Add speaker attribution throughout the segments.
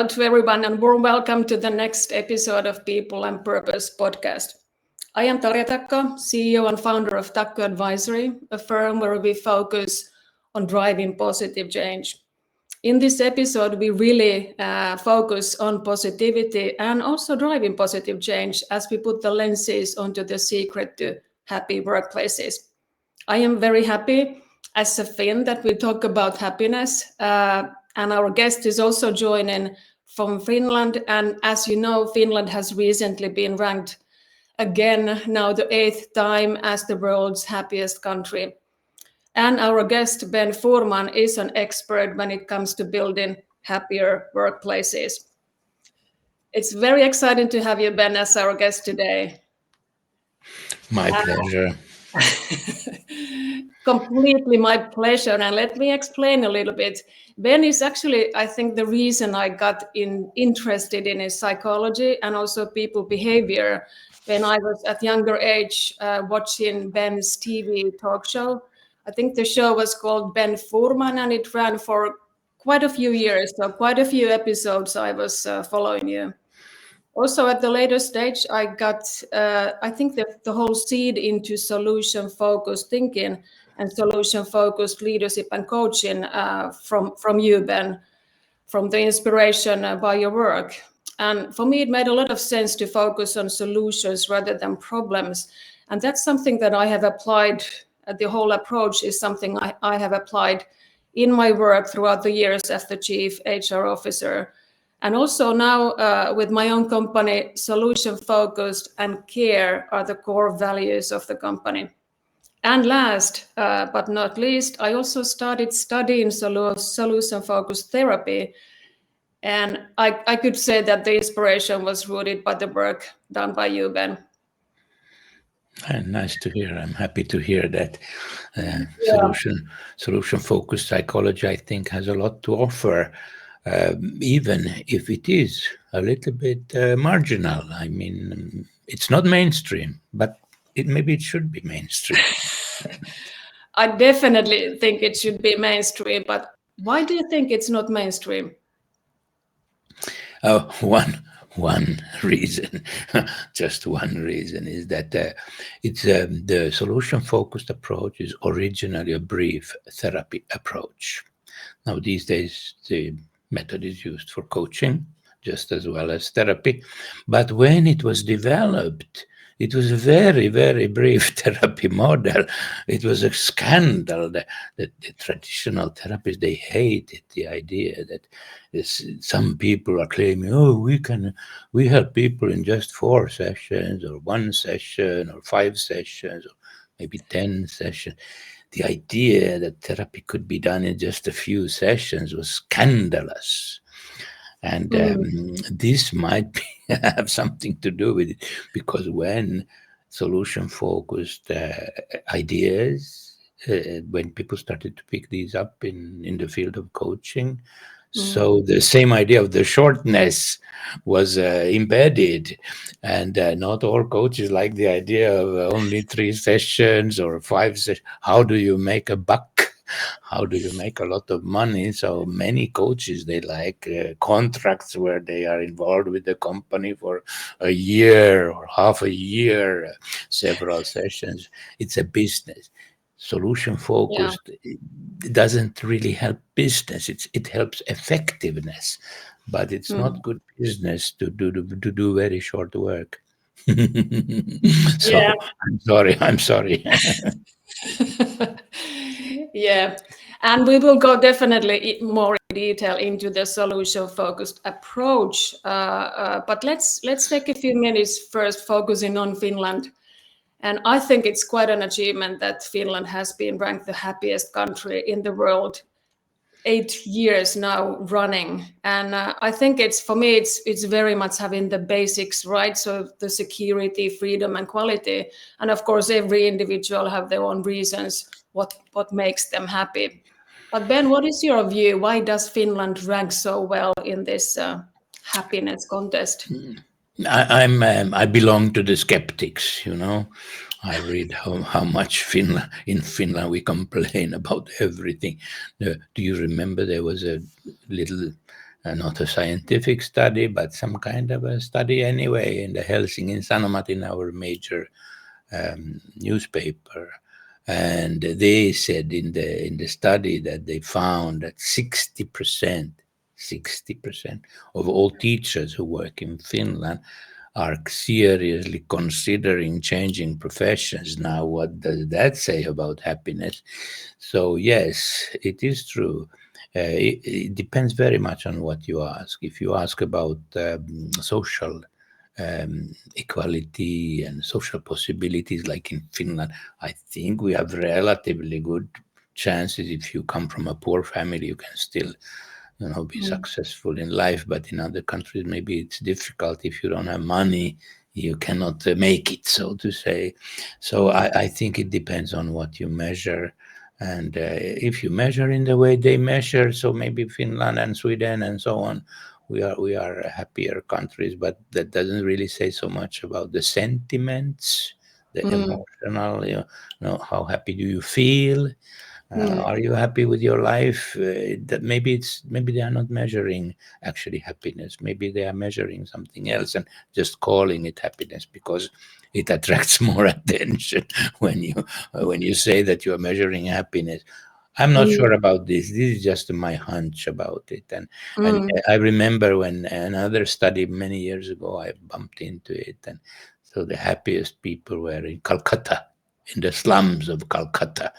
Speaker 1: Hello to everyone and warm welcome to the next episode of People and Purpose podcast. I am Tarja Takko, CEO and founder of Takko Advisory, a firm where we focus on driving positive change. In this episode, we really focus on positivity and also driving positive change as we put the lenses onto the secret to happy workplaces. I am very happy as a Finn that we talk about happiness. And our guest is also joining from Finland. And as you know, Finland has recently been ranked again, now the 8th time, as the world's happiest country. And our guest, Ben Furman, is an expert when it comes to building happier workplaces. It's very exciting to have you, Ben, as our guest today.
Speaker 2: My pleasure.
Speaker 1: Completely my pleasure. And let me explain a little bit. Ben is actually, I think, the reason I got interested in his psychology and also people behavior when I was at younger age watching Ben's TV talk show. I think the show was called Ben Furman and it ran for quite a few years. So quite a few episodes I was following you. Also, at the later stage, I got, I think, the whole seed into solution-focused thinking and solution-focused leadership and coaching from you, Ben, from the inspiration by your work. And for me, it made a lot of sense to focus on solutions rather than problems. And that's something that I have applied, the whole approach is something I have applied in my work throughout the years as the Chief HR Officer. And also now with my own company, solution-focused and care are the core values of the company. And last but not least, I also started studying solution-focused therapy. And I could say that the inspiration was rooted by the work done by you, Ben.
Speaker 2: Nice to hear. I'm happy to hear that. Solution-focused psychology, I think, has a lot to offer. Even if it is a little bit marginal. I mean, it's not mainstream, but maybe it should be mainstream.
Speaker 1: I definitely think it should be mainstream, but why do you think it's not mainstream?
Speaker 2: One reason, just one reason, is that it's the solution-focused approach is originally a brief therapy approach. Now, these days, the method is used for coaching just as well as therapy. But when it was developed, it was a very, very brief therapy model. It was a scandal that the traditional therapists, they hated the idea that some people are claiming, oh, we help people in just 4 sessions or 1 session or 5 sessions or maybe 10 sessions. The idea that therapy could be done in just a few sessions was scandalous. And this might have something to do with it, because when solution-focused ideas, when people started to pick these up in the field of coaching, so the same idea of the shortness was embedded, and not all coaches like the idea of only 3 sessions or 5 sessions. How do you make a buck? How do you make a lot of money? So many coaches, they like contracts where they are involved with the company for a year or half a year, several sessions. It's a business. Solution-focused doesn't really help business. It helps effectiveness, but it's not good business to do very short work. So I'm sorry.
Speaker 1: Yeah, and we will go definitely more in detail into the solution-focused approach. But let's take a few minutes first focusing on Finland. And I think it's quite an achievement that Finland has been ranked the happiest country in the world 8 years now running. And I think for me, it's very much having the basics, right? So the security, freedom, and quality. And of course, every individual have their own reasons what makes them happy. But Ben, what is your view? Why does Finland rank so well in this happiness contest?
Speaker 2: I belong to the skeptics, I read how much in Finland we complain about everything. Do you remember there was a little not a scientific study, but some kind of a study anyway, in the Helsingin Sanomat, in our major newspaper. And they said in the study that they found that 60% of all teachers who work in Finland are seriously considering changing professions. Now, what does that say about happiness? So yes, it is true. It depends very much on what you ask. If you ask about social equality and social possibilities, like in Finland, I think we have relatively good chances. If you come from a poor family, you can still, be successful in life. But in other countries, maybe it's difficult. If you don't have money, you cannot make it, so to say. So I think it depends on what you measure. And if you measure in the way they measure, so maybe Finland and Sweden and so on, we are happier countries, but that doesn't really say so much about the sentiments, the emotional, how happy do you feel? Are you happy with your life? That maybe they are not measuring actually happiness. Maybe they are measuring something else and just calling it happiness because it attracts more attention when you say that you are measuring happiness. I'm not sure about this. This is just my hunch about it. And I remember when another study many years ago, I bumped into it, and so the happiest people were in Calcutta, in the slums of Calcutta.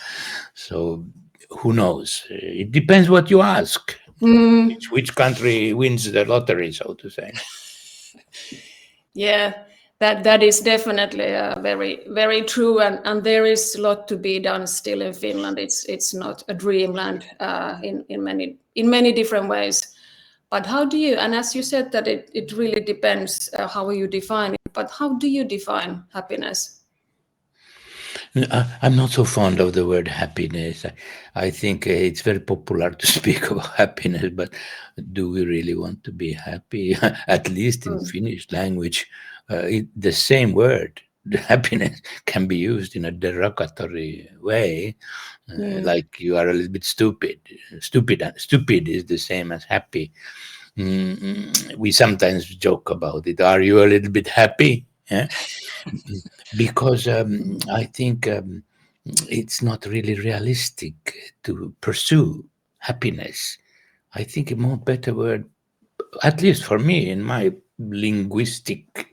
Speaker 2: So who knows? It depends what you ask. Which country wins the lottery, so to say.
Speaker 1: Yeah, that is definitely very very true, and there is a lot to be done still in Finland. It's not a dreamland in many different ways. But how do you? And as you said, that it really depends how you define it. But how do you define happiness?
Speaker 2: I'm not so fond of the word happiness. I think it's very popular to speak about happiness, but do we really want to be happy? At least in Finnish language, the same word, the happiness, can be used in a derogatory way, like you are a little bit stupid. Stupid is the same as happy. We sometimes joke about it. Are you a little bit happy? Yeah? Because I think it's not really realistic to pursue happiness. I think a more better word, at least for me, in my linguistic,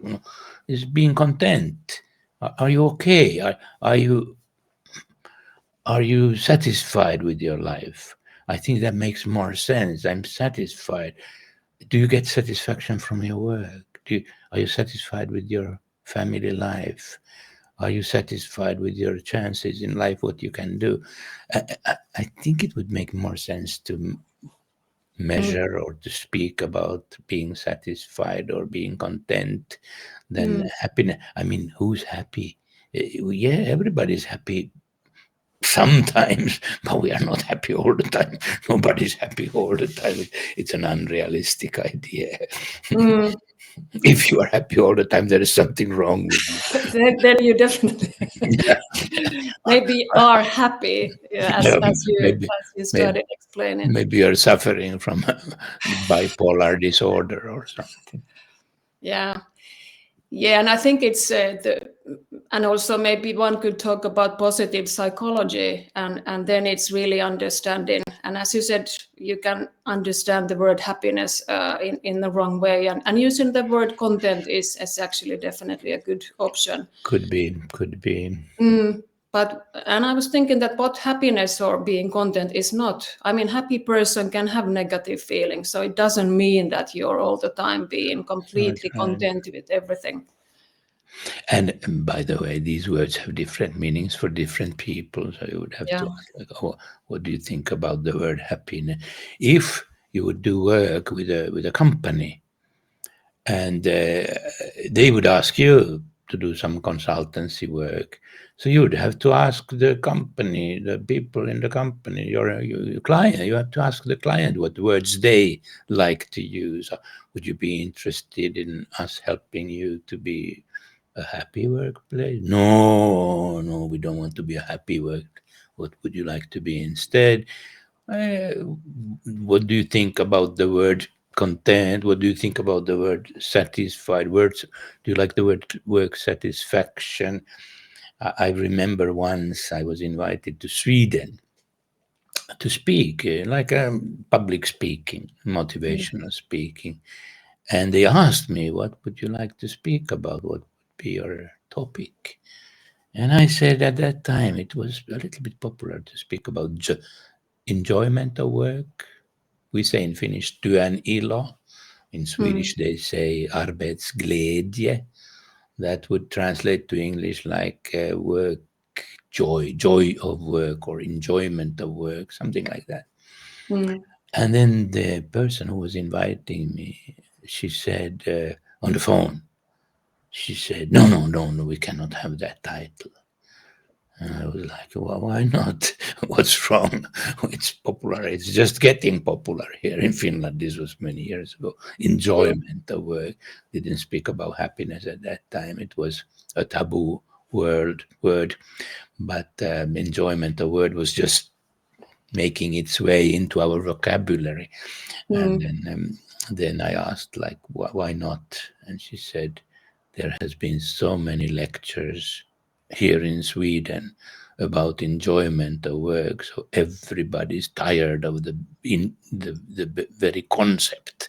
Speaker 2: is being content. Are you okay? Are you satisfied with your life? I think that makes more sense. I'm satisfied. Do you get satisfaction from your work? Are you satisfied with your family life? Are you satisfied with your chances in life, what you can do? I think it would make more sense to measure or to speak about being satisfied or being content than happiness. I mean, who's happy? Yeah, everybody's happy sometimes, but we are not happy all the time. Nobody's happy all the time. It's an unrealistic idea. If you are happy all the time, there is something wrong with you.
Speaker 1: Then you definitely maybe are happy, as you started explaining.
Speaker 2: Maybe you're suffering from bipolar disorder or something.
Speaker 1: Yeah, and I think it's and also maybe one could talk about positive psychology, and then it's really understanding. And as you said, you can understand the word happiness in the wrong way, and using the word content is actually definitely a good option.
Speaker 2: Could be.
Speaker 1: And I was thinking that what happiness or being content is not. I mean, happy person can have negative feelings, so it doesn't mean that you're all the time being completely content with everything.
Speaker 2: And by the way, these words have different meanings for different people. So you would have to ask, like, oh, what do you think about the word happiness? If you would do work with a company, and they would ask you to do some consultancy work, so you would have to ask the company, the people in the company, your client. You have to ask the client what words they like to use. Would you be interested in us helping you to be a happy workplace? No, we don't want to be a happy work. What would you like to be instead? What do you think about the word content. What do you think about the word satisfied? Words? Do you like the word work satisfaction? I remember once I was invited to Sweden to speak, like public speaking, motivational speaking. And they asked me, what would you like to speak about? What would be your topic? And I said at that time it was a little bit popular to speak about enjoyment of work. We say in Finnish työn ilo. In Swedish they say arbetsglädje. That would translate to English like work joy of work or enjoyment of work, something like that. And then the person who was inviting me, she said on the phone, she said, no, we cannot have that title. And I was like, well, why not? What's wrong? It's popular. It's just getting popular here in Finland. This was many years ago. Enjoyment of work. Didn't speak about happiness at that time. It was a taboo word. But enjoyment of word was just making its way into our vocabulary. And then I asked, like, why not? And she said, there has been so many lectures here in Sweden about enjoyment of work, so everybody's tired of the very concept.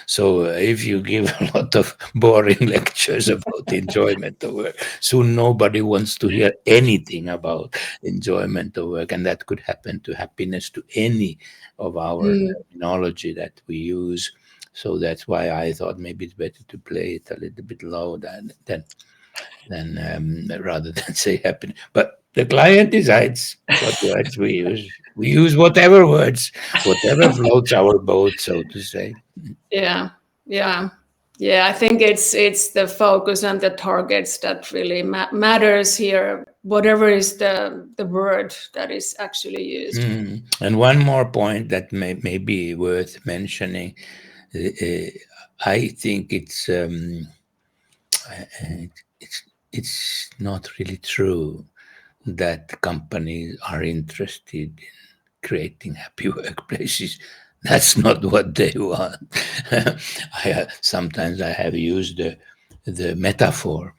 Speaker 2: So if you give a lot of boring lectures about enjoyment of work, soon nobody wants to hear anything about enjoyment of work, and that could happen to happiness, to any of our terminology that we use. So that's why I thought maybe it's better to play it a little bit low than rather than say happiness. But the client decides what words we use. We use whatever words, whatever floats our boat, so to say.
Speaker 1: Yeah. I think it's the focus and the targets that really matters here. Whatever is the word that is actually used.
Speaker 2: And one more point that may be worth mentioning. I think it's not really true that companies are interested in creating happy workplaces. That's not what they want. Sometimes I have used the metaphor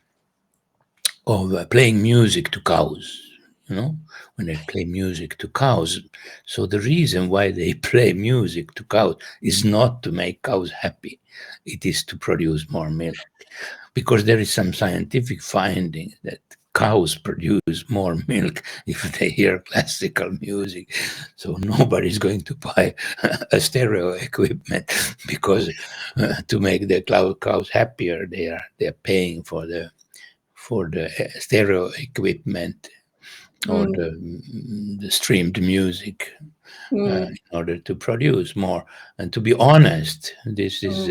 Speaker 2: of playing music to cows. When they play music to cows. So the reason why they play music to cows is not to make cows happy. It is to produce more milk. Because there is some scientific finding that cows produce more milk if they hear classical music. So nobody's going to buy a stereo equipment because to make the cows happier, they're paying for the stereo equipment or the streamed music in order to produce more. And to be honest, this is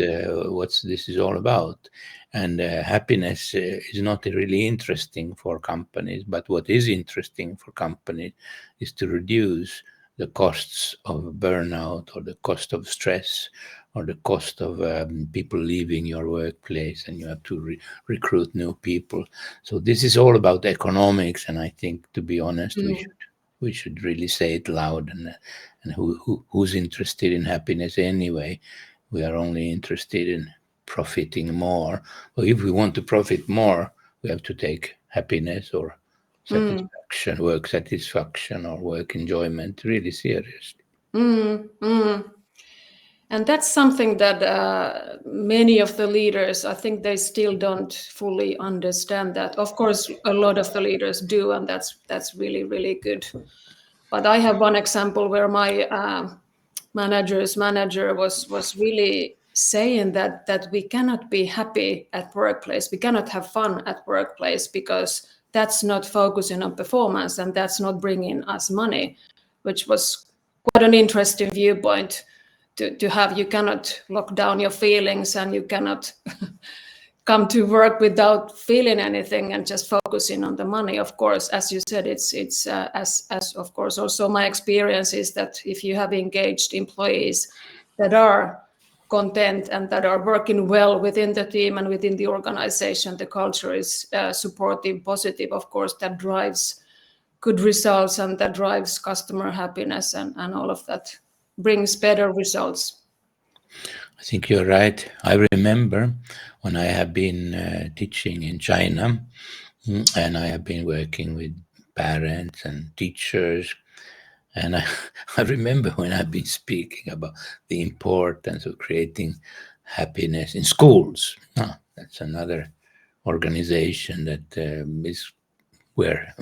Speaker 2: what this is all about. And happiness is not really interesting for companies, but what is interesting for companies is to reduce the costs of burnout or the cost of stress or the cost of people leaving your workplace, and you have to recruit new people. So this is all about economics, and I think, to be honest, we should really say it loud. And who's interested in happiness anyway? We are only interested in profiting more. Well, if we want to profit more, we have to take happiness or satisfaction, work satisfaction or work enjoyment really seriously.
Speaker 1: And that's something that many of the leaders, I think they still don't fully understand that. Of course, a lot of the leaders do, and that's really, really good. But I have one example where my manager's manager was really saying that we cannot be happy at workplace. We cannot have fun at workplace because that's not focusing on performance and that's not bringing us money, which was quite an interesting viewpoint to have. You cannot lock down your feelings and you cannot come to work without feeling anything and just focusing on the money. Of course, as you said, it's as of course also my experience is that if you have engaged employees that are content and that are working well within the team and within the organization, the culture is supportive, positive, of course, that drives good results and that drives customer happiness and all of that brings better results.
Speaker 2: I think you're right. I remember when I have been teaching in China, and I have been working with parents and teachers. And I remember when I've been speaking about the importance of creating happiness in schools. That's another organization that is where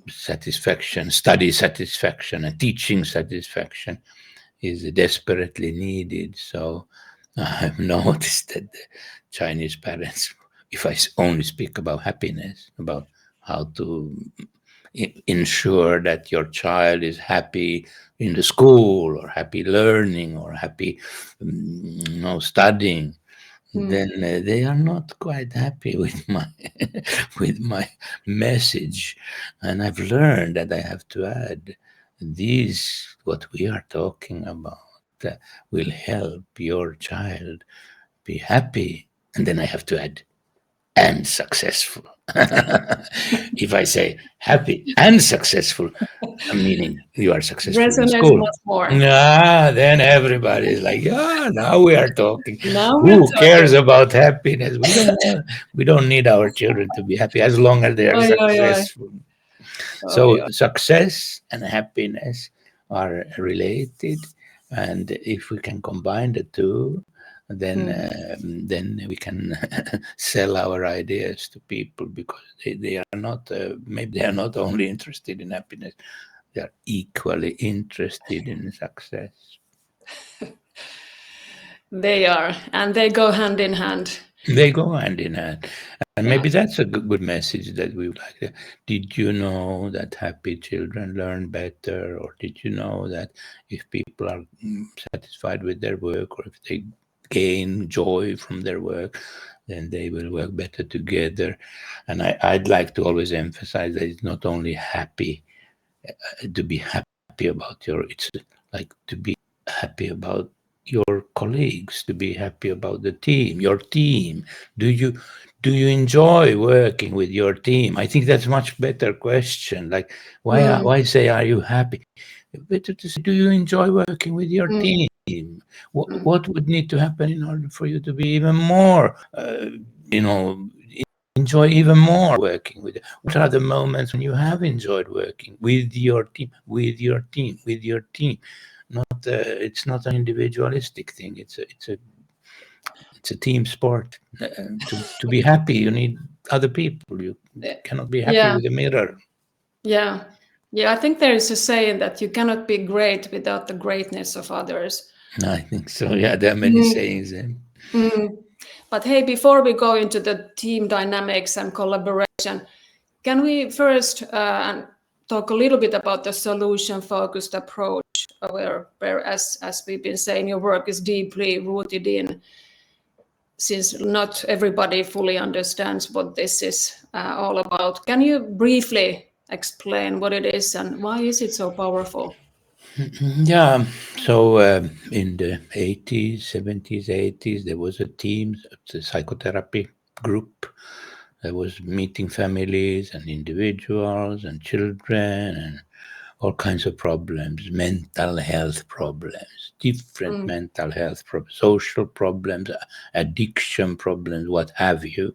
Speaker 2: satisfaction, study satisfaction, and teaching satisfaction is desperately needed. So I've noticed that the Chinese parents, if I only speak about happiness, about how to ensure that your child is happy in the school or happy learning or happy studying, then they are not quite happy with my with my message. And I've learned that I have to add these, what we are talking about, will help your child be happy, and then I have to add and successful. If I say happy and successful, meaning you are successful in
Speaker 1: Resonates
Speaker 2: school,
Speaker 1: much more.
Speaker 2: then everybody is like, yeah, now we are talking.
Speaker 1: Now we're
Speaker 2: Who cares
Speaker 1: talking.
Speaker 2: about happiness? We don't need our children to be happy as long as they are
Speaker 1: Oi, oi, oi.
Speaker 2: successful.
Speaker 1: Oi,
Speaker 2: So
Speaker 1: oi.
Speaker 2: success and happiness are related, and if we can combine the two, then we can sell our ideas to people, because they are not maybe they are not only interested in happiness, they are equally interested in success.
Speaker 1: They are, and they go hand in hand.
Speaker 2: They go hand in hand. And
Speaker 1: Yeah.
Speaker 2: maybe that's a good message that we would like to. Did you know that happy children learn better? Or did you know that if people are satisfied with their work, or if they gain joy from their work, then they will work better together? And I'd like to always emphasize that it's not only happy to be happy about it's like to be happy about your colleagues, to be happy about the team, your team. Do you enjoy working with your team? I think that's much better question. Like, why say are you happy? Better to say, do you enjoy working with your team? What would need to happen in order for you to be even more, you know, enjoy even more working with it? What are the moments when you have enjoyed working with your team, with your team, with your team? Not it's not an individualistic thing. It's a team sport. To be happy, you need other people. You cannot be happy
Speaker 1: Yeah.
Speaker 2: with a mirror.
Speaker 1: Yeah. Yeah. I think there is a saying that you cannot be great without the greatness of others.
Speaker 2: I think so. Yeah, there are many sayings.
Speaker 1: But hey, before we go into the team dynamics and collaboration, can we first talk a little bit about the solution-focused approach, where as we've been saying, your work is deeply rooted in, since not everybody fully understands what this is all about. Can you briefly explain what it is and why is it so powerful?
Speaker 2: Yeah, so in the 80s, 70s, 80s, there was a team, a psychotherapy group that was meeting families and individuals and children and all kinds of problems, mental health problems, different mental health problems, social problems, addiction problems, what have you.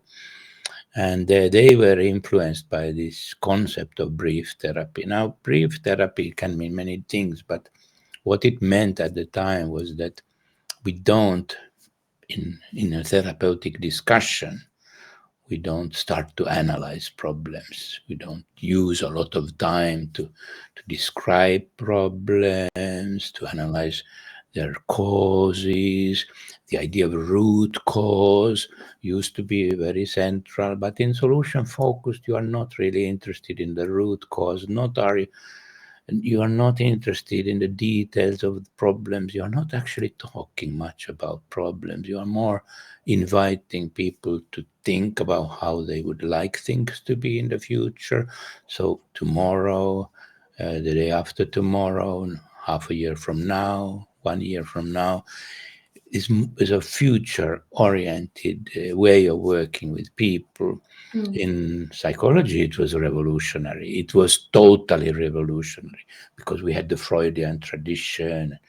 Speaker 2: And they were influenced by this concept of brief therapy. Now, brief therapy can mean many things, but what it meant at the time was that we don't, in a therapeutic discussion, we don't start to analyze problems. We don't use a lot of time to describe problems, to analyze their causes. The idea of root cause used to be very central, but in solution focused, you are not really interested in the root cause. You are not interested in the details of the problems. You are not actually talking much about problems. You are more inviting people to think about how they would like things to be in the future. So tomorrow, the day after tomorrow, half a year from now, 1 year from now, is a future-oriented way of working with people. In psychology, it was revolutionary. It was totally revolutionary because we had the Freudian tradition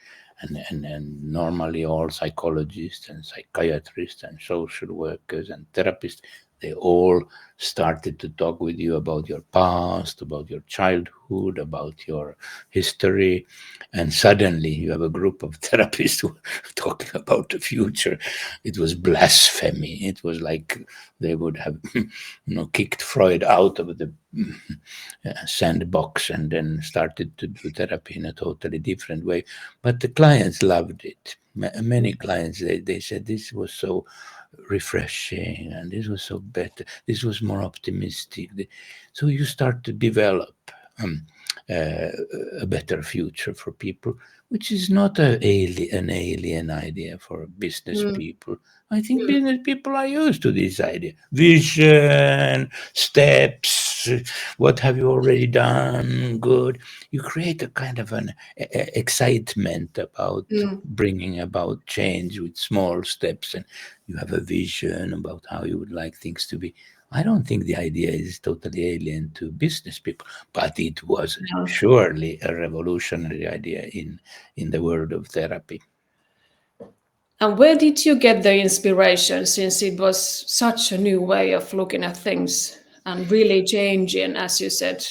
Speaker 2: and normally all psychologists and psychiatrists and social workers and therapists, they all started to talk with you about your past, about your childhood, about your history, and suddenly you have a group of therapists who are talking about the future. It was blasphemy. It was like they would have kicked Freud out of the sandbox and then started to do therapy in a totally different way. But the clients loved it. Many clients, they said this was so refreshing and this was so better. This was more optimistic. So you start to develop um, uh, a better future for people, which is not an alien idea for business people. I think business people are used to this idea. Vision, steps, what have you already done? Good. You create a kind of an excitement about bringing about change with small steps, and you have a vision about how you would like things to be. I don't think the idea is totally alien to business people, but it was surely a revolutionary idea in the world of therapy.
Speaker 1: And where did you get the inspiration, since it was such a new way of looking at things and really changing, as you said,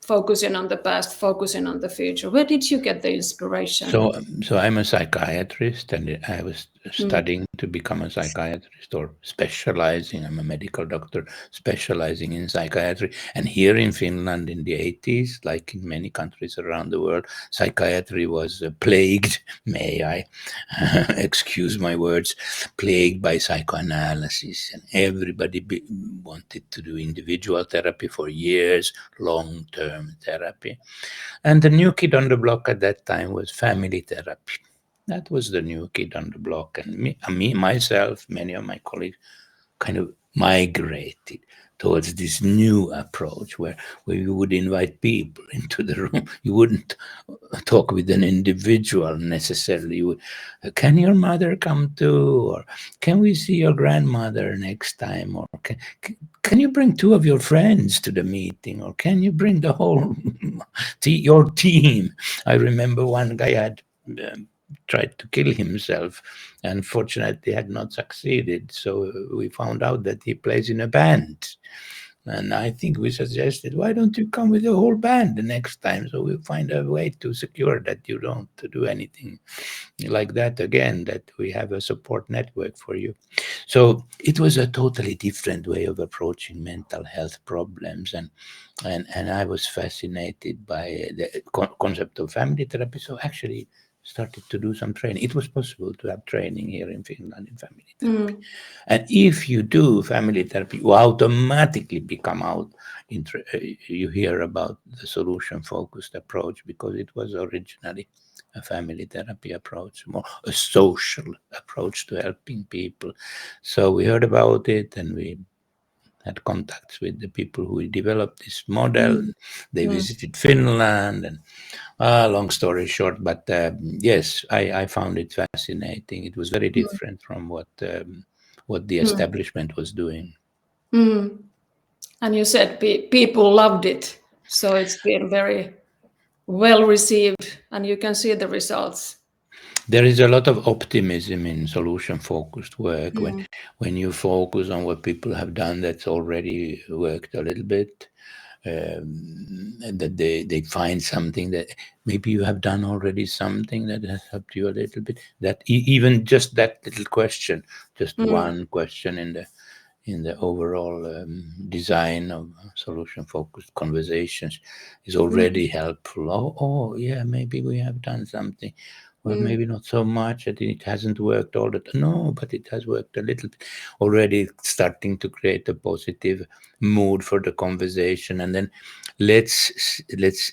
Speaker 1: focusing on the past, focusing on the future? Where did you get the inspiration?
Speaker 2: So I'm a psychiatrist, and I was studying to become a psychiatrist, or specializing. I'm a medical doctor specializing in psychiatry. And here in Finland in the 80s, like in many countries around the world, psychiatry was plagued, may I excuse my words, plagued by psychoanalysis. And everybody wanted to do individual therapy for years, long-term therapy. And the new kid on the block at that time was family therapy. That was the new kid on the block. And myself, many of my colleagues kind of migrated towards this new approach where you would invite people into the room. You wouldn't talk with an individual necessarily. You would, can your mother come too? Or can we see your grandmother next time? Or can you bring two of your friends to the meeting? Or can you bring the whole your team? I remember one guy had tried to kill himself, and fortunately had not succeeded. So we found out that he plays in a band. And I think we suggested, why don't you come with the whole band the next time? So we'll find a way to secure that you don't do anything like that again, that we have a support network for you. So it was a totally different way of approaching mental health problems. And I was fascinated by the concept of family therapy. So actually started to do some training. It was possible to have training here in Finland in family therapy. And if you do family therapy, you automatically become out. You hear about the solution-focused approach, because it was originally a family therapy approach, more a social approach to helping people. So we heard about it, and we had contacts with the people who developed this model. They visited Finland, and long story short, but yes, I found it fascinating. It was very different from what the establishment was doing.
Speaker 1: And you said people loved it, so it's been very well received, and you can see the results.
Speaker 2: There is a lot of optimism in solution-focused work when you focus on what people have done that's already worked a little bit. And that they find something that maybe you have done already, something that has helped you a little bit. That even just that little question, just one question in the overall design of solution-focused conversations is already helpful. Oh, yeah, maybe we have done something. Well, maybe not so much, and it hasn't worked all the time. No, but it has worked a little bit. Already starting to create a positive mood for the conversation. And then let's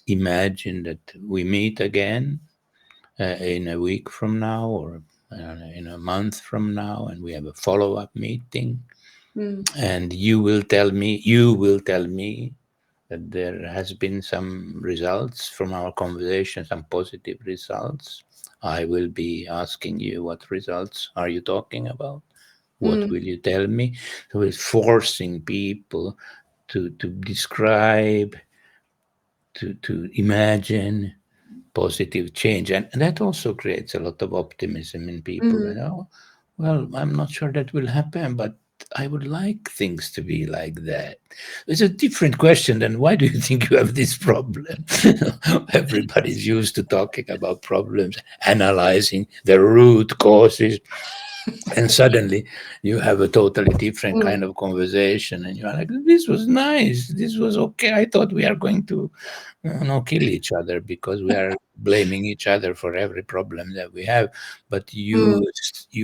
Speaker 2: imagine that we meet again in a week from now, or in a month from now, and we have a follow-up meeting. And you will tell me that there has been some results from our conversation, some positive results. I will be asking you, what results are you talking about? What will you tell me? So it's forcing people to describe, to imagine, positive change. And that also creates a lot of optimism in people. That, oh, well, I'm not sure that will happen, but I would like things to be like that. It's a different question than why do you think you have this problem? Everybody's used to talking about problems, analyzing the root causes, and suddenly you have a totally different kind of conversation, and you're like, this was nice, this was okay. I thought we are going to kill each other because we are blaming each other for every problem that we have. But you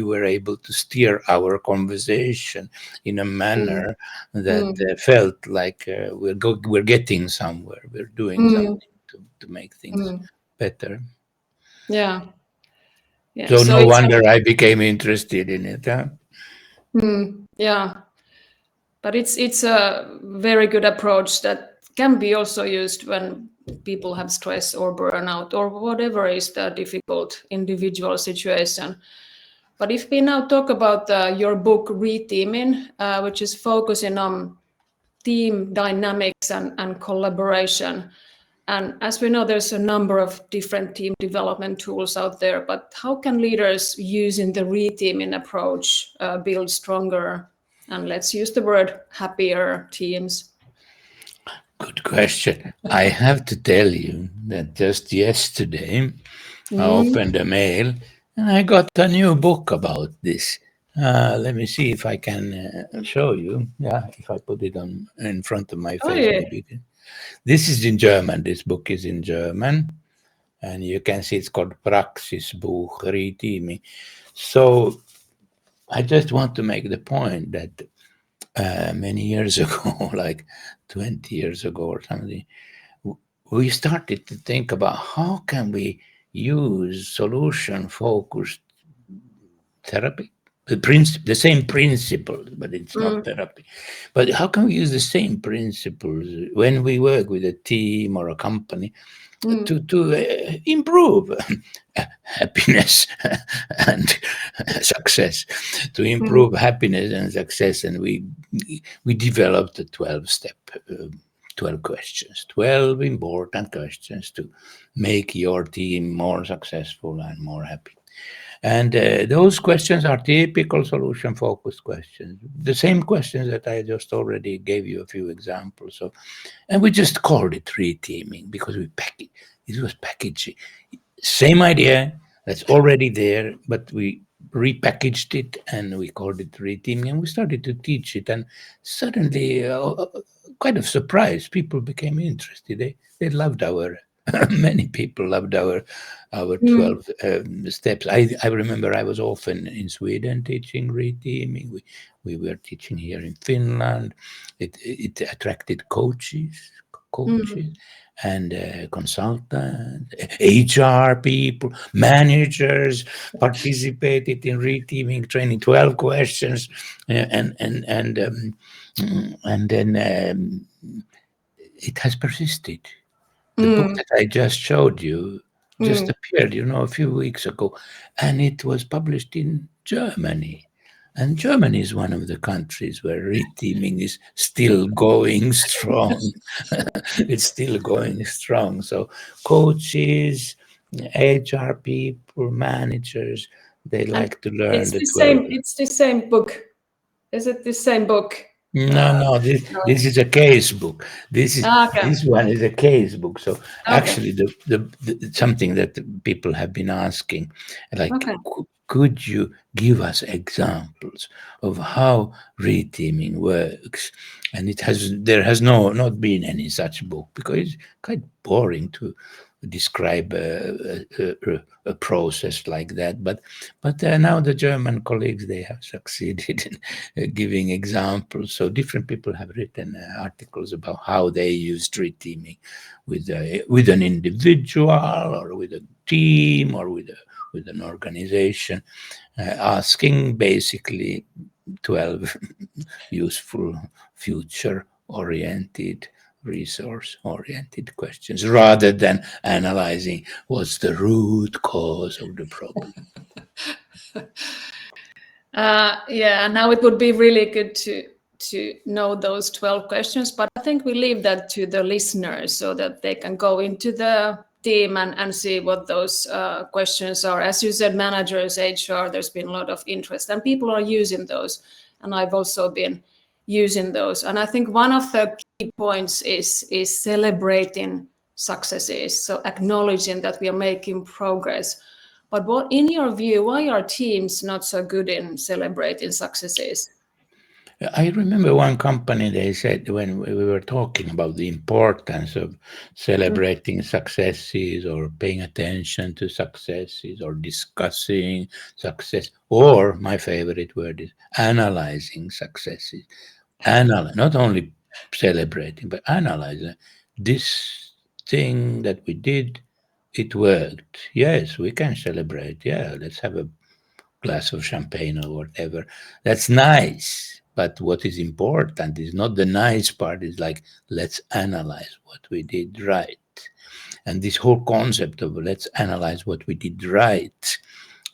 Speaker 2: were able to steer our conversation in a manner that felt like we're getting somewhere, we're doing something to make things better.
Speaker 1: Yeah.
Speaker 2: So no wonder I became interested in it. Huh?
Speaker 1: Yeah, but it's a very good approach that can be also used when people have stress or burnout or whatever is the difficult individual situation. But if we now talk about your book Reteaming, which is focusing on team dynamics and collaboration. And as we know, there's a number of different team development tools out there, but how can leaders using the reteaming approach build stronger, and let's use the word happier teams?
Speaker 2: Good question. I have to tell you that just yesterday I opened a mail and I got a new book about this. Let me see if I can show you. Yeah, if I put it on in front of my face, maybe. This is in German. This book is in German, and you can see it's called Praxisbuch Reteaming. So I just want to make the point that many years ago, like 20 years ago or something, we started to think about how can we use solution-focused therapy, the same principles, but it's not therapy. But how can we use the same principles when we work with a team or a company to improve happiness and success, to improve happiness and success? And we developed a 12-step 12 questions, 12 important questions to make your team more successful and more happy. And those questions are typical solution-focused questions, the same questions that I just already gave you a few examples of. And we just called it reteaming because it was packaging. Same idea that's already there, but we repackaged it and we called it reteaming, and we started to teach it. And suddenly, quite of surprise, people became interested. They loved many people loved our 12 steps. I remember I was often in Sweden teaching reteaming. We were teaching here in Finland. It attracted coaches and consultants, HR people, managers participated in reteaming training. 12 questions, and then it has persisted. The book that I just showed you just appeared, a few weeks ago, and it was published in Germany. And Germany is one of the countries where reteaming is still going strong. It's still going strong. So coaches, HR people, managers, they like to learn
Speaker 1: it's the same book. Is it the same book?
Speaker 2: No, this is a case book. This one is a case book. So actually, the something that people have been asking, like, could you give us examples of how reteaming works? And there has not been any such book because it's quite boring to describe a process like that. But now the German colleagues, they have succeeded in giving examples. So different people have written articles about how they use reteaming with an individual or with a team or with an organization, asking basically 12 useful future-oriented, resource-oriented questions rather than analyzing what's the root cause of the problem.
Speaker 1: Now it would be really good to know those 12 questions, but I think we leave that to the listeners so that they can go into the team and see what those questions are. As you said, managers, HR, there's been a lot of interest and people are using those. And I've also been using those. And I think one of the key points is celebrating successes. So acknowledging that we are making progress. But what, in your view, why are teams not so good in celebrating successes?
Speaker 2: I remember one company, they said when we were talking about the importance of celebrating successes or paying attention to successes or discussing success, or my favorite word is analyzing successes. Not only celebrating, but analyzing this thing that we did, it worked. Yes, we can celebrate. Yeah, let's have a glass of champagne or whatever. That's nice. But what is important is not the nice part, is like, let's analyze what we did right. And this whole concept of let's analyze what we did right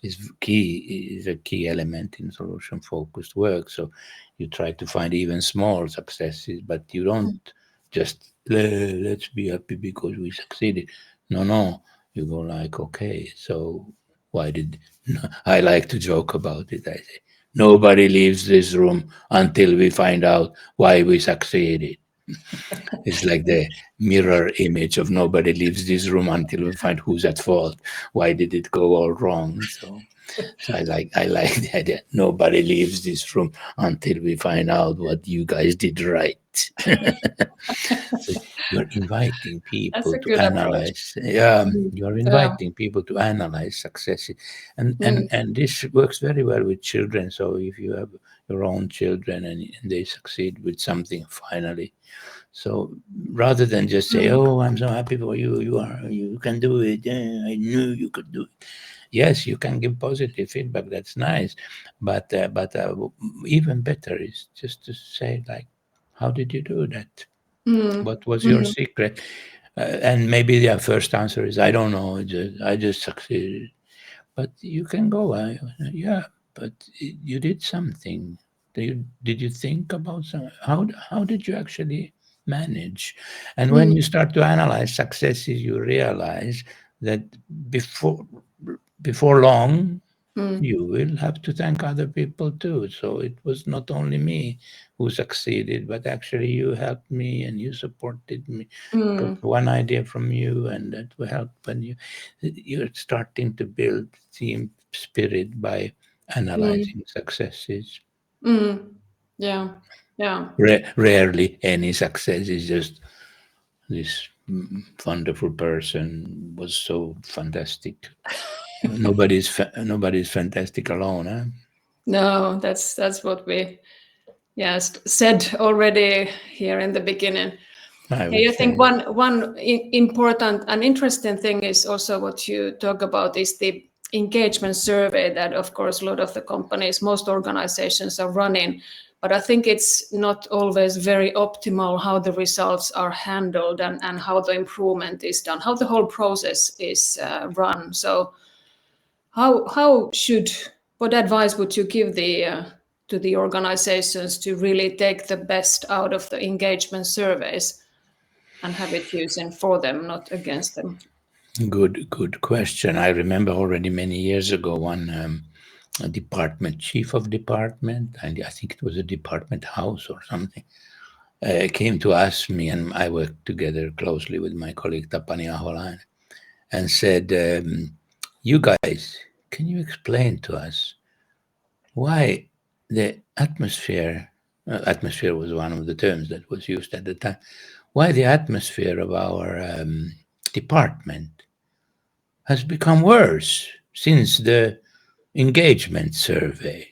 Speaker 2: is a key element in solution focused work. So you try to find even small successes, but you don't just let's be happy because we succeeded. No, you go like, okay, so why did I like to joke about it? I say nobody leaves this room until we find out why we succeeded. It's like the mirror image of nobody leaves this room until we find who's at fault. Why did it go all wrong? So I like the idea. Nobody leaves this room until we find out what you guys did right. So you're inviting
Speaker 1: That's
Speaker 2: people
Speaker 1: a
Speaker 2: to
Speaker 1: good approach.
Speaker 2: analyze. Yeah,
Speaker 1: Mm.
Speaker 2: you're
Speaker 1: Yeah.
Speaker 2: inviting people to analyze successes, and
Speaker 1: Mm.
Speaker 2: this works very well with children. So if you have your own children and they succeed with something finally, so rather than just say,
Speaker 1: Mm.
Speaker 2: "Oh, I'm so happy for you. You can do it. Yeah, I knew you could do it." Yes, you can give positive feedback. That's nice, but even better is just to say like, "How did you do that?
Speaker 1: Mm.
Speaker 2: What was your
Speaker 1: Mm.
Speaker 2: secret?" And maybe the first answer is, "I don't know. I just succeeded." But you can go, yeah, but you did something. Did you think about some? How did you actually manage? And when
Speaker 1: Mm.
Speaker 2: you start to analyze successes, you realize that before before long,
Speaker 1: Mm.
Speaker 2: you will have to thank other people too. So it was not only me who succeeded, but actually you helped me and you supported me. Got
Speaker 1: Mm.
Speaker 2: one idea from you, and that will help. And you're starting to build team spirit by
Speaker 1: Mm.
Speaker 2: analyzing successes.
Speaker 1: Mm. Yeah. Yeah.
Speaker 2: Rarely any success is just this wonderful person was so fantastic. Nobody's fantastic alone, huh?
Speaker 1: No, that's what we said already here in the beginning.
Speaker 2: I
Speaker 1: Hey,
Speaker 2: would
Speaker 1: I think
Speaker 2: say.
Speaker 1: one important and interesting thing is also what you talk about is the engagement survey that, of course, a lot of the companies, most organizations are running. But I think it's not always very optimal how the results are handled and how the improvement is done, how the whole process is run. So how should what advice would you give to the organizations to really take the best out of the engagement surveys and have it using for them, not against them?
Speaker 2: Good question. I remember already many years ago one a department chief of department, and I think it was a department house or something, came to ask me, and I worked together closely with my colleague Tapani Ahola, and said, "You guys, can you explain to us why the atmosphere was one of the terms that was used at the time, why the atmosphere of our department has become worse since the engagement survey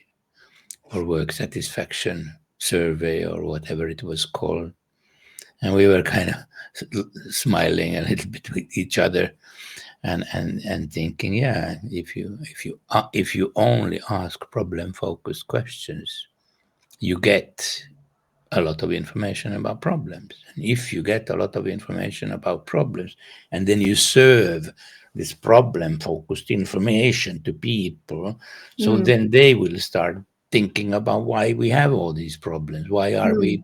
Speaker 2: or work satisfaction survey or whatever it was called." And we were kind of smiling a little bit with each other and thinking, yeah, if you only ask problem focused questions, you get a lot of information about problems. And if you get a lot of information about problems and then you serve this problem focused information to people, so
Speaker 1: Mm.
Speaker 2: then they will start thinking about why we have all these problems. Why are
Speaker 1: Mm.
Speaker 2: we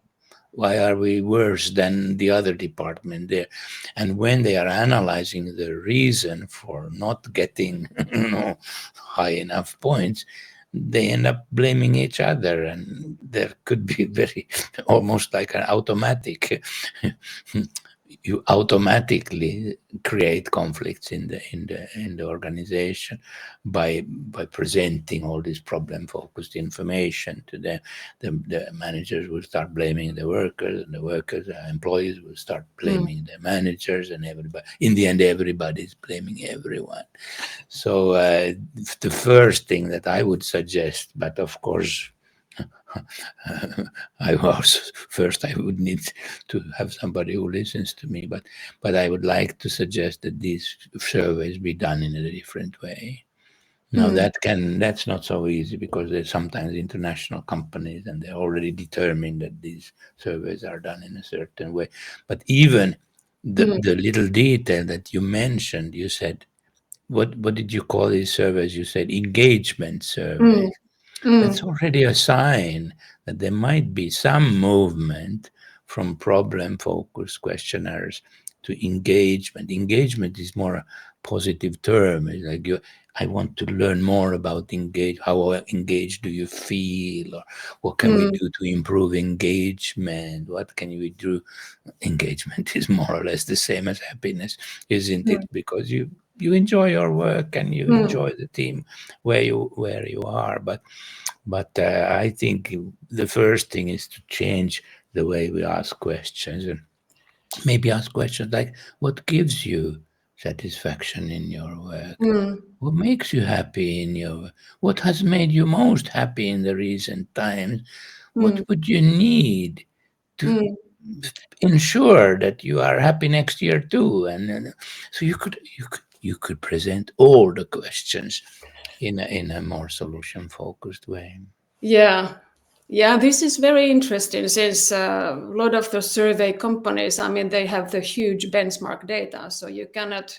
Speaker 2: Why are we worse than the other department there? And when they are analyzing the reason for not getting high enough points, they end up blaming each other, and there could be very almost like an automatic you automatically create conflicts in the organization by presenting all this problem focused information to them. The managers will start blaming the workers, and the workers, employees will start blaming the managers, and everybody, in the end, everybody is blaming everyone. So the first thing that I would suggest, but of course I was first. I would need to have somebody who listens to me, but I would like to suggest that these surveys be done in a different way. Now that's not so easy, because there's sometimes international companies and they're already determined that these surveys are done in a certain way. But even the little detail that you mentioned, you said, what did you call these surveys? You said engagement surveys. That's already a sign that there might be some movement from problem-focused questionnaires to engagement. Engagement is more a positive term. It's like I want to learn more about how engaged do you feel, or what can we do to improve engagement? What can we do? Engagement is more or less the same as happiness, isn't it? Because you enjoy your work and you enjoy the team where you are, but I think the first thing is to change the way we ask questions, and maybe ask questions like, what gives you satisfaction in your work? What makes you happy in your work? What has made you most happy in the recent times? What would you need to ensure that you are happy next year too? And so you could present all the questions in a more solution focused way.
Speaker 1: Yeah, this is very interesting, since a lot of the survey companies, I mean, they have the huge benchmark data, so you cannot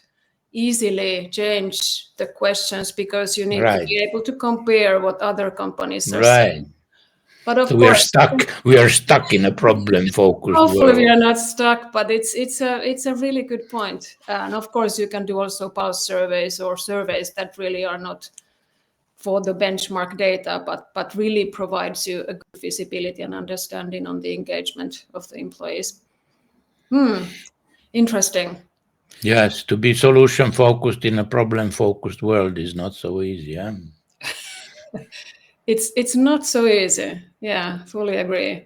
Speaker 1: easily change the questions, because you need to
Speaker 2: Right,
Speaker 1: be able to compare what other companies are
Speaker 2: right.
Speaker 1: saying. But of
Speaker 2: So
Speaker 1: course,
Speaker 2: we are stuck in a problem focused
Speaker 1: hopefully we
Speaker 2: world.
Speaker 1: are not stuck, but it's a really good point. And of course, you can do also pulse surveys, or surveys that really are not for the benchmark data, but really provides you a good visibility and understanding on the engagement of the employees. Interesting.
Speaker 2: Yes, to be solution focused in a problem focused world is not so easy. Yeah?
Speaker 1: It's not so easy. Yeah, fully agree.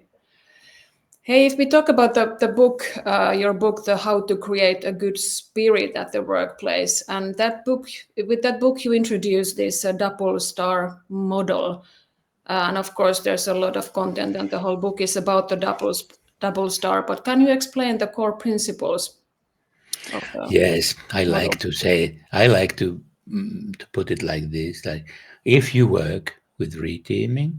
Speaker 1: Hey, if we talk about the book, your book, the How to Create a Good Spirit at the Workplace, and with that book, you introduce this double star model. And of course, there's a lot of content, and the whole book is about the double star. But can you explain the core principles of the
Speaker 2: Yes,
Speaker 1: model?
Speaker 2: I like to put it like this: like, if you work with reteaming,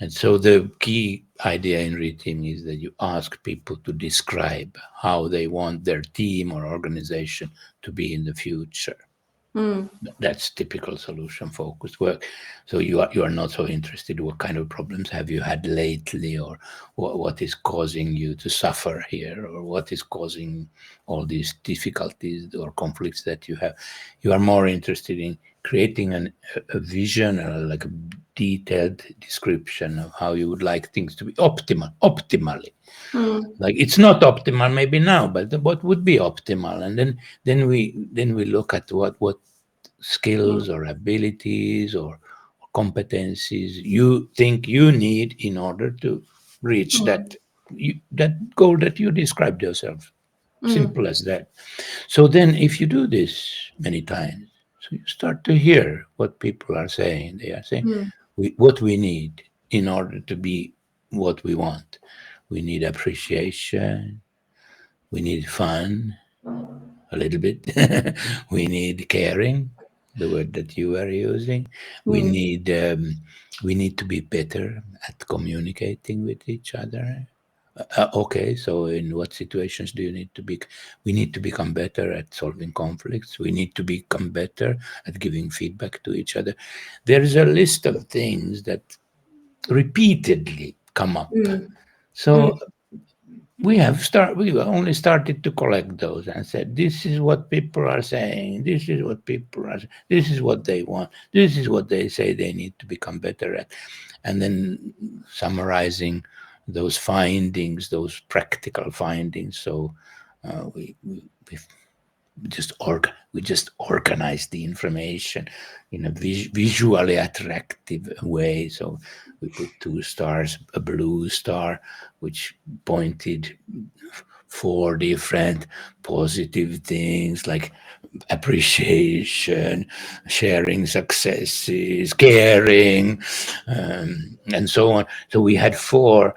Speaker 2: and so the key idea in reteaming is that you ask people to describe how they want their team or organization to be in the future. That's typical solution focused work. So you are not so interested what kind of problems have you had lately, or what is causing you to suffer here, or what is causing all these difficulties or conflicts that you have. You are more interested in creating a vision, or like a detailed description of how you would like things to be optimally. Like, it's not optimal maybe now, but what would be optimal? And then we look at what skills or abilities or competencies you think you need in order to reach that goal that you described yourself. Simple as that. So then, if you do this many times, so you start to hear what people are saying. They are saying, what we need in order to be what we want. We need appreciation. We need fun, a little bit. We need caring, the word that you are using. We need we need to be better at communicating with each other. Okay, so in what situations do you need to be? We need to become better at solving conflicts. We need to become better at giving feedback to each other. There is a list of things that repeatedly come up. So we only started to collect those and said, this is what people are saying, this is what people are, this is what they want, this is what they say they need to become better at. And then summarizing those findings, those practical findings. So we just organized the information in a visually attractive way. So we put 2 stars, a blue star, which pointed 4 different positive things like appreciation, sharing successes, caring, and so on. So we had 4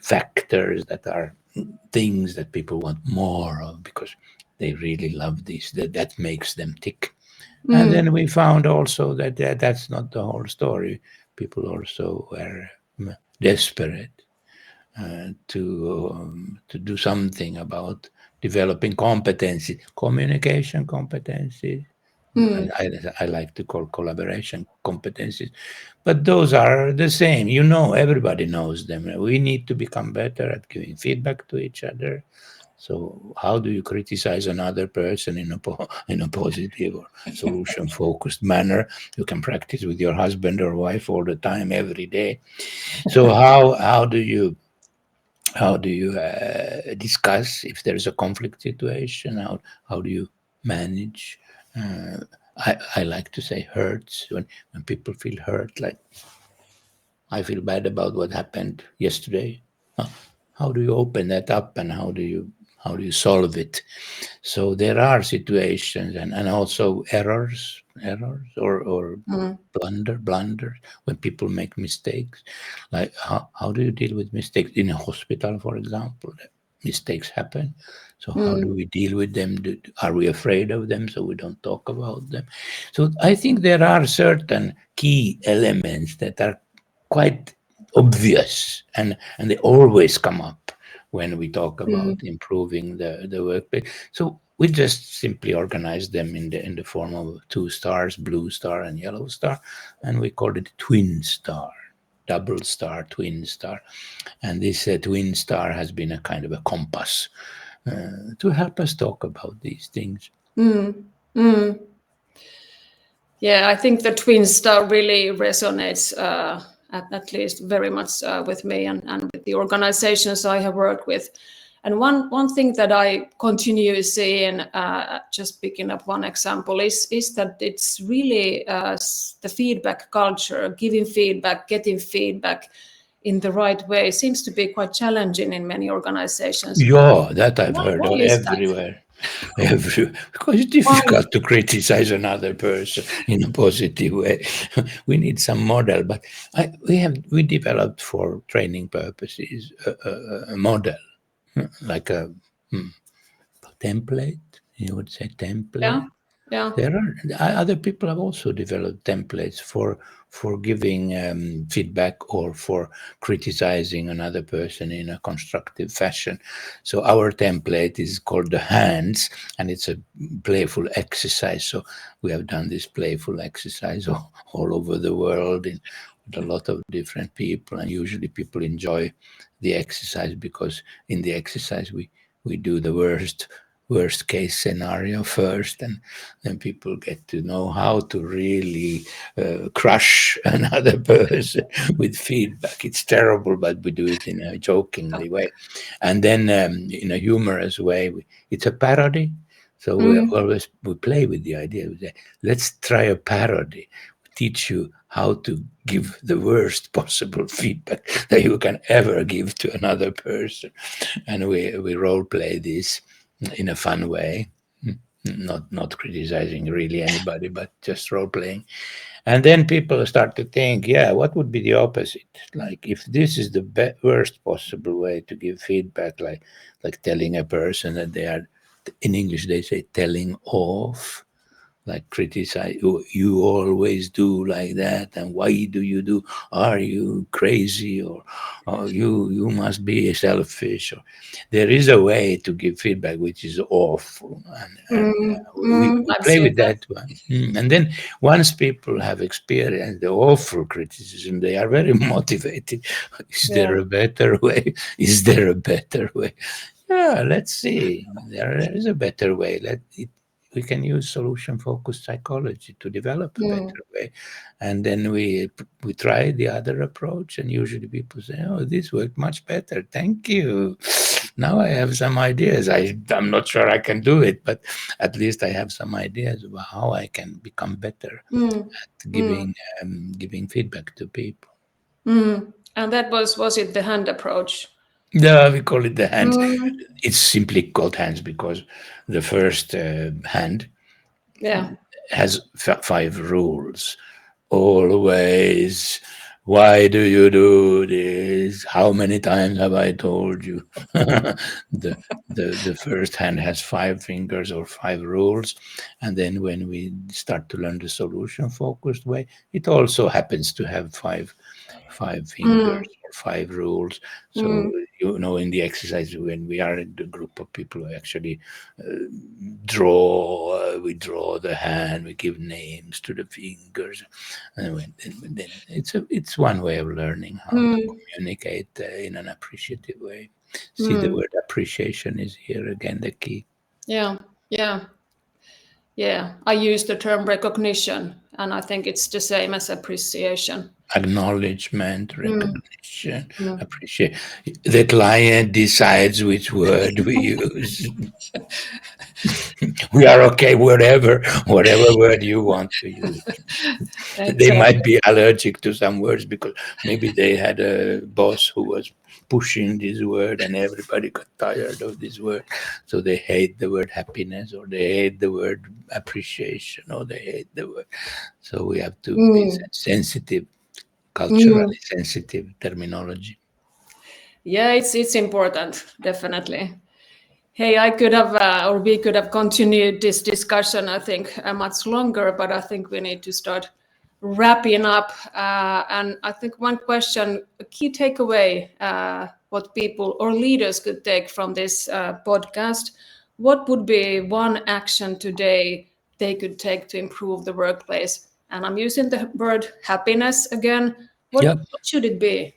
Speaker 2: factors that are things that people want more of because they really love this, that makes them tick. And then we found also that that's not the whole story. People also were desperate to do something about developing competencies, communication competencies. I like to call collaboration competencies, but those are the same. Everybody knows them. We need to become better at giving feedback to each other. So how do you criticize another person in a positive or solution-focused manner? You can practice with your husband or wife all the time, every day. So how do you discuss if there's a conflict situation? How do you manage? I like to say hurts when people feel hurt, like I feel bad about what happened yesterday. How do you open that up and how do you solve it? So there are situations and also errors or blunders when people make mistakes. Like how do you deal with mistakes in a hospital, for example? Mistakes happen. So how do we deal with them? Are we afraid of them so we don't talk about them? So I think there are certain key elements that are quite obvious and they always come up when we talk about improving the workplace. So we just simply organize them in the form of 2 stars, blue star and yellow star, and we called it twin star, double star, twin star. And this twin star has been a kind of a compass to help us talk about these things.
Speaker 1: Yeah, I think the twin star really resonates, at least very much with me and with the organizations I have worked with. And one thing that I continue seeing, just picking up one example, is that it's really the feedback culture, giving feedback, getting feedback in the right way seems to be quite challenging in many organizations.
Speaker 2: Yeah, that I've heard
Speaker 1: Why is
Speaker 2: everywhere. Because it's difficult to criticize another person in a positive way. We need some model, but we developed for training purposes a model, like a template. You would say template.
Speaker 1: Yeah.
Speaker 2: There are other people have also developed templates for giving feedback or for criticizing another person in a constructive fashion. So our template is called the hands, and it's a playful exercise. So we have done this playful exercise all over the world with a lot of different people, and usually people enjoy the exercise because in the exercise we do the worst case scenario first, and then people get to know how to really crush another person with feedback. It's terrible, but we do it in a jokingly way, and then in a humorous way. It's a parody, so we play with the idea. We say, let's try a parody, teach you how to give the worst possible feedback that you can ever give to another person, and we role play this in a fun way, not criticizing really anybody, but just role playing. And then people start to think, yeah, what would be the opposite? Like if this is the worst possible way to give feedback, like telling a person that they are, in English they say telling off, like criticize, you always do like that, and why do you do, are you crazy, or you must be selfish, or there is a way to give feedback which is awful, we
Speaker 1: I've
Speaker 2: play
Speaker 1: seen
Speaker 2: with
Speaker 1: that.
Speaker 2: that one. And then once people have experienced the awful criticism, they are very motivated. Is there
Speaker 1: Yeah.
Speaker 2: a better way? Is there a better way? Yeah, let's see. There is a better way. We can use solution focused psychology to develop a
Speaker 1: Mm.
Speaker 2: better way, and then we try the other approach, and usually people say, oh, this worked much better, thank you, now I have some ideas. I'm not sure I can do it, but at least I have some ideas about how I can become better
Speaker 1: Mm.
Speaker 2: at
Speaker 1: Mm.
Speaker 2: giving feedback to people.
Speaker 1: Mm. And that was it the hand approach?
Speaker 2: Yeah, we call it the hands.
Speaker 1: Mm.
Speaker 2: It's simply called hands because the first hand
Speaker 1: Yeah.
Speaker 2: has 5 rules. Always. Why do you do this? How many times have I told you? The first hand has 5 fingers or 5 rules, and then when we start to learn the solution focused way, it also happens to have five
Speaker 1: Mm.
Speaker 2: fingers or 5 rules. So
Speaker 1: Mm.
Speaker 2: in the exercise, when we are in the group of people who actually draw, we draw the hand, we give names to the fingers, and then it's one way of learning how to
Speaker 1: Mm.
Speaker 2: communicate in an appreciative way. See, the
Speaker 1: Mm.
Speaker 2: word appreciation is here again the key.
Speaker 1: Yeah. Yeah. Yeah. I use the term recognition, and I think it's the same as appreciation.
Speaker 2: Acknowledgement,
Speaker 1: Mm.
Speaker 2: recognition,
Speaker 1: Mm.
Speaker 2: appreciate. The client decides which word we use. We are okay whatever word you want to use. They might
Speaker 1: Exactly.
Speaker 2: be allergic to some words because maybe they had a boss who was pushing this word and everybody got tired of this word, so they hate the word happiness, or they hate the word appreciation, or they hate the word. So we have to be
Speaker 1: Mm.
Speaker 2: sensitive,
Speaker 1: Mm.
Speaker 2: culturally sensitive terminology.
Speaker 1: Yeah, it's important, definitely. Hey, I could have, or we could have continued this discussion, I think, much longer, but I think we need to start wrapping up. And I think one question, a key takeaway, what people or leaders could take from this podcast, what would be one action today they could take to improve the workplace? And I'm using the word happiness again.
Speaker 2: Yeah,
Speaker 1: What should it be?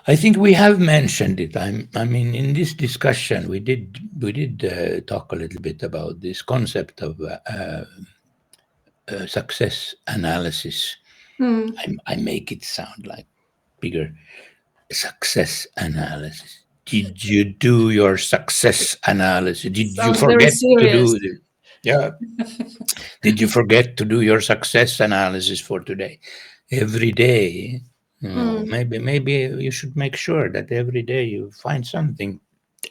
Speaker 2: I think we have mentioned it. I mean, in this discussion, we did talk a little bit about this concept of success analysis.
Speaker 1: Hmm.
Speaker 2: I make it sound like bigger. Success analysis. Did you do your success analysis? Did you
Speaker 1: Sounds very
Speaker 2: forget to
Speaker 1: serious.
Speaker 2: do it? Yeah. Did you forget to do your success analysis for today? Every day,
Speaker 1: Hmm.
Speaker 2: maybe you should make sure that every day you find something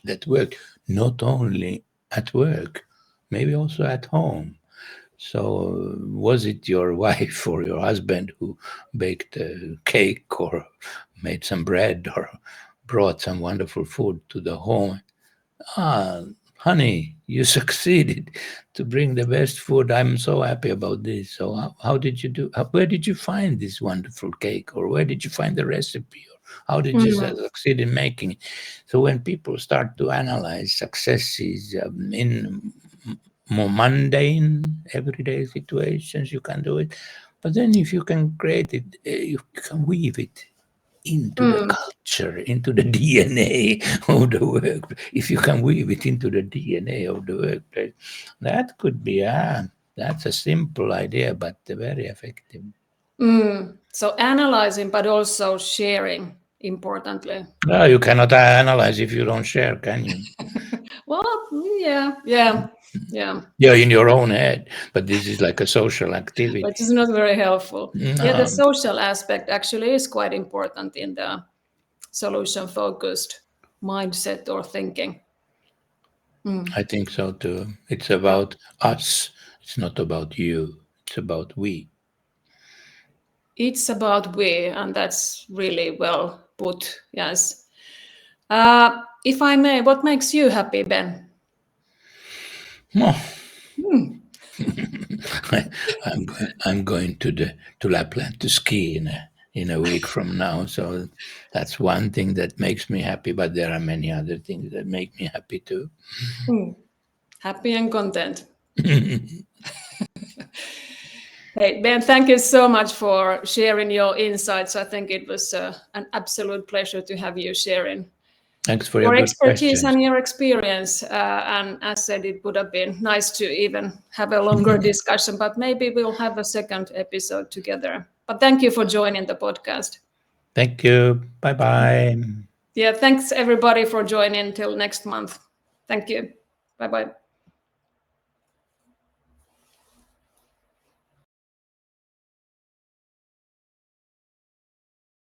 Speaker 2: that works, not only at work, maybe also at home. So, was it your wife or your husband who baked a cake or made some bread or brought some wonderful food to the home? Ah, honey, you succeeded to bring the best food. I'm so happy about this. So, how did you do? Where did you find this wonderful cake, or where did you find the recipe, or how did you
Speaker 1: Hmm.
Speaker 2: succeed in making it? So, when people start to analyze successes in more mundane, everyday situations, you can do it. But then, if you can create it, you can weave it into the
Speaker 1: Hmm.
Speaker 2: culture, into the DNA of the work. If you can weave it into the DNA of the workplace, that could be that's a simple idea, but very effective.
Speaker 1: Mm. So analyzing, but also sharing, importantly.
Speaker 2: No, you cannot analyze if you don't share, can you?
Speaker 1: Well, yeah, yeah, yeah,
Speaker 2: Yeah, in your own head, but this is like a social
Speaker 1: which
Speaker 2: activity.
Speaker 1: is not very helpful. Yeah, the
Speaker 2: No,
Speaker 1: social aspect actually is quite important in the solution focused mindset or thinking. Mm.
Speaker 2: I think so too. It's
Speaker 1: Yeah.
Speaker 2: about us. It's not about you. It's about we.
Speaker 1: It's about we, and that's really well put. Yes. If I may, what makes you happy, Ben?
Speaker 2: Oh,
Speaker 1: Hmm.
Speaker 2: I'm going to Lapland to ski in a week from now. So that's one thing that makes me happy. But there are many other things that make me happy too.
Speaker 1: Happy and content. Hey, Ben, thank you so much for sharing your insights. I think it was an absolute pleasure to have you sharing
Speaker 2: Thanks for
Speaker 1: your
Speaker 2: your good
Speaker 1: expertise
Speaker 2: questions.
Speaker 1: and your experience. And as said, it would have been nice to even have a longer discussion, but maybe we'll have a second episode together. But thank you for joining the podcast.
Speaker 2: Thank you. Bye-bye.
Speaker 1: Yeah, thanks everybody for joining till next month. Thank you. Bye-bye.